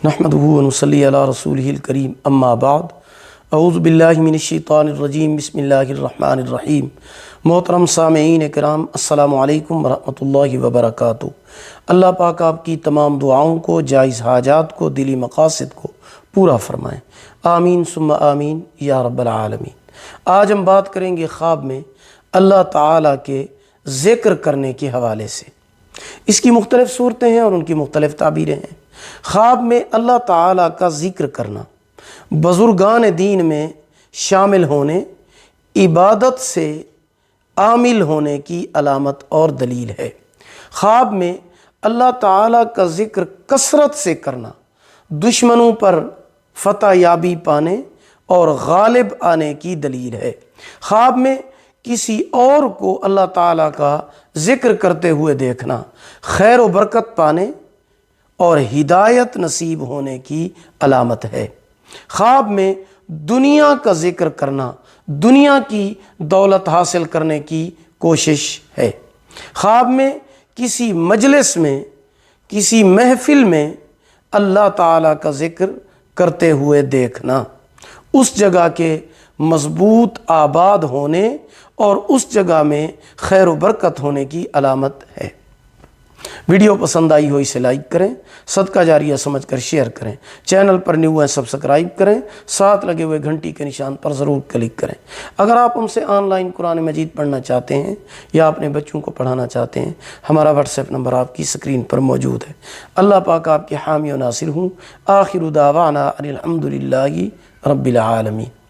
نحمدہ ونصلی علی رسولہ الکریم اما بعد اعوذ باللہ من الشیطان الرجیم بسم اللہ الرحمن الرحیم۔ محترم سامعین کرام، السلام علیکم ورحمۃ اللہ وبرکاتہ۔ اللہ پاک آپ کی تمام دعاؤں کو، جائز حاجات کو، دلی مقاصد کو پورا فرمائیں، آمین ثم آمین یا رب العالمین۔ آج ہم بات کریں گے خواب میں اللہ تعالیٰ کے ذکر کرنے کے حوالے سے۔ اس کی مختلف صورتیں ہیں اور ان کی مختلف تعبیریں ہیں۔ خواب میں اللہ تعالیٰ کا ذکر کرنا بزرگان دین میں شامل ہونے، عبادت سے عامل ہونے کی علامت اور دلیل ہے۔ خواب میں اللہ تعالیٰ کا ذکر کثرت سے کرنا دشمنوں پر فتح یابی پانے اور غالب آنے کی دلیل ہے۔ خواب میں کسی اور کو اللہ تعالیٰ کا ذکر کرتے ہوئے دیکھنا خیر و برکت پانے اور ہدایت نصیب ہونے کی علامت ہے۔ خواب میں دنیا کا ذکر کرنا دنیا کی دولت حاصل کرنے کی کوشش ہے۔ خواب میں کسی مجلس میں، کسی محفل میں اللہ تعالیٰ کا ذکر کرتے ہوئے دیکھنا اس جگہ کے مضبوط آباد ہونے اور اس جگہ میں خیر و برکت ہونے کی علامت ہے۔ ویڈیو پسند آئی ہو اسے لائک کریں، صدقہ جاریہ سمجھ کر شیئر کریں، چینل پر نیو ہیں سبسکرائب کریں، ساتھ لگے ہوئے گھنٹی کے نشان پر ضرور کلک کریں۔ اگر آپ ہم سے آن لائن قرآن مجید پڑھنا چاہتے ہیں یا اپنے بچوں کو پڑھانا چاہتے ہیں، ہمارا واٹس ایپ نمبر آپ کی سکرین پر موجود ہے۔ اللہ پاک آپ کے حامی و ناصر ہوں۔ آخر دعوانا ان الحمد للہ رب العالمین۔